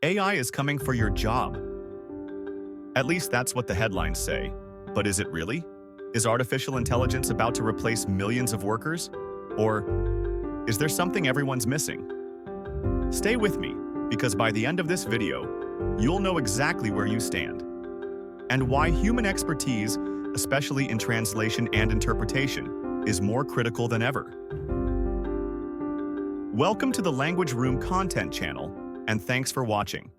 AI is coming for your job. At least that's what the headlines say. But is it really? Is artificial intelligence about to replace millions of workers? Or is there something everyone's missing? Stay with me, because by the end of this video, you'll know exactly where you stand and why human expertise, especially in translation and interpretation, is more critical than ever. Welcome to the Language Room Content channel, and thanks for watching.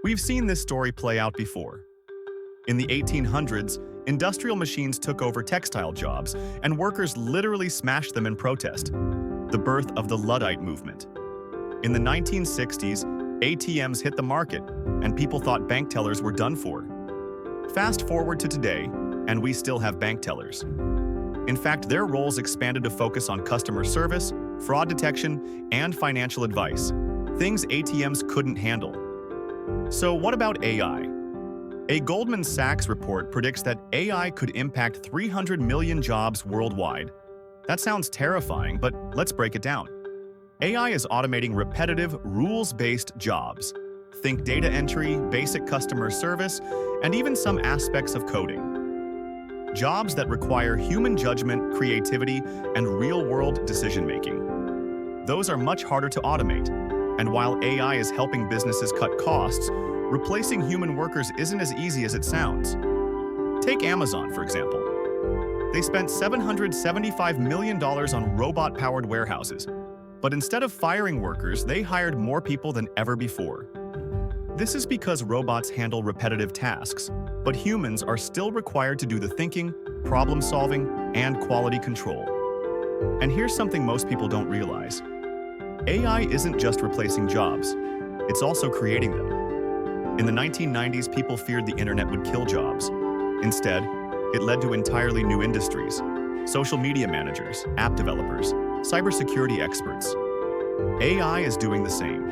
We've seen this story play out before. In the 1800s, industrial machines took over textile jobs, and workers literally smashed them in protest, the birth of the Luddite movement. In the 1960s, ATMs hit the market, and people thought bank tellers were done for. Fast forward to today, and we still have bank tellers. In fact, their roles expanded to focus on customer service, fraud detection, and financial advice, things ATMs couldn't handle. So what about AI? A Goldman Sachs report predicts that AI could impact 300 million jobs worldwide. That sounds terrifying, but let's break it down. AI is automating repetitive, rules-based jobs. Think data entry, basic customer service, and even some aspects of coding. Jobs that require human judgment, creativity, and real-world decision-making. Those are much harder to automate. And while AI is helping businesses cut costs, replacing human workers isn't as easy as it sounds. Take Amazon, for example. They spent $775 million on robot-powered warehouses, but instead of firing workers, they hired more people than ever before. This is because robots handle repetitive tasks, but humans are still required to do the thinking, problem-solving, and quality control. And here's something most people don't realize. AI isn't just replacing jobs, it's also creating them. In the 1990s, people feared the internet would kill jobs. Instead, it led to entirely new industries: social media managers, app developers, cybersecurity experts. AI is doing the same.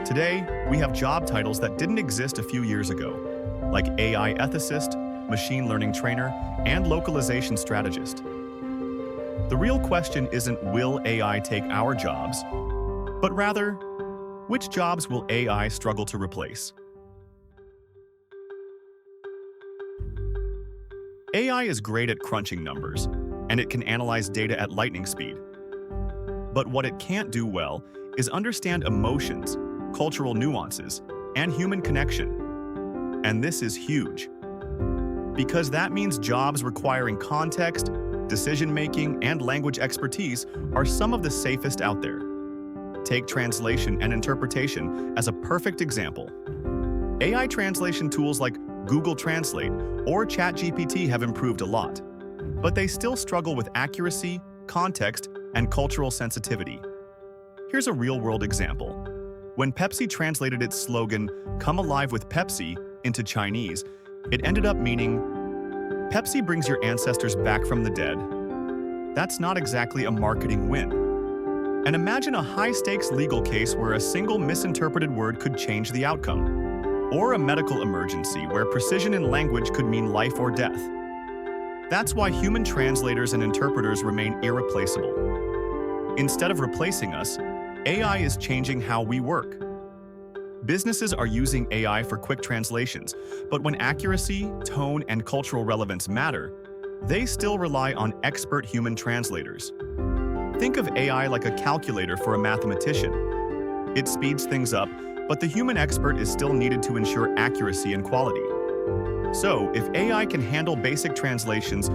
Today, we have job titles that didn't exist a few years ago, like AI ethicist, machine learning trainer, and localization strategist. The real question isn't will AI take our jobs, but rather, which jobs will AI struggle to replace? AI is great at crunching numbers, and it can analyze data at lightning speed. But what it can't do well is understand emotions, cultural nuances, and human connection. And this is huge, because that means jobs requiring context, decision-making, and language expertise are some of the safest out there. Take translation and interpretation as a perfect example. AI translation tools like Google Translate or ChatGPT have improved a lot, but they still struggle with accuracy, context, and cultural sensitivity. Here's a real-world example. When Pepsi translated its slogan, "Come alive with Pepsi," into Chinese, it ended up meaning, "Pepsi brings your ancestors back from the dead." That's not exactly a marketing win. And imagine a high-stakes legal case where a single misinterpreted word could change the outcome. Or a medical emergency where precision in language could mean life or death. That's why human translators and interpreters remain irreplaceable. Instead of replacing us, AI is changing how we work. Businesses are using AI for quick translations, but when accuracy, tone, and cultural relevance matter, they still rely on expert human translators. Think of AI like a calculator for a mathematician. It speeds things up, but the human expert is still needed to ensure accuracy and quality. So, if AI can handle basic translations,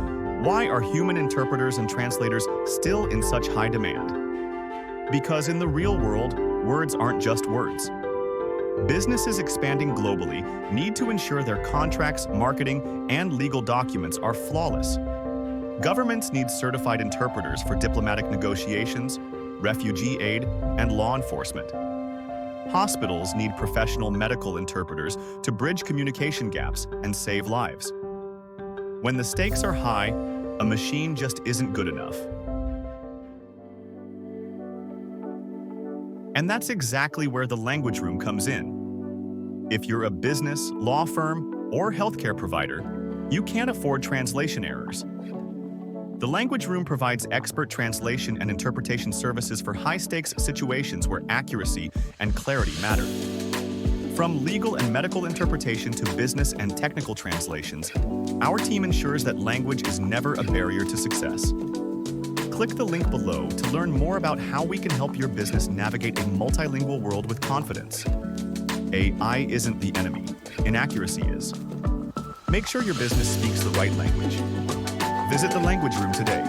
why are human interpreters and translators still in such high demand? Because in the real world, words aren't just words. Businesses expanding globally need to ensure their contracts, marketing, and legal documents are flawless. Governments need certified interpreters for diplomatic negotiations, refugee aid, and law enforcement. Hospitals need professional medical interpreters to bridge communication gaps and save lives. When the stakes are high, a machine just isn't good enough. And that's exactly where the language room comes in. If you're a business, law firm, or healthcare provider, you can't afford translation errors. The Language Room provides expert translation and interpretation services for high-stakes situations where accuracy and clarity matter. From legal and medical interpretation to business and technical translations, our team ensures that language is never a barrier to success. Click the link below to learn more about how we can help your business navigate a multilingual world with confidence. AI isn't the enemy, inaccuracy is. Make sure your business speaks the right language. Visit the Language Room today.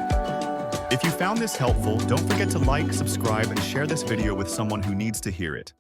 If you found this helpful, don't forget to like, subscribe, and share this video with someone who needs to hear it.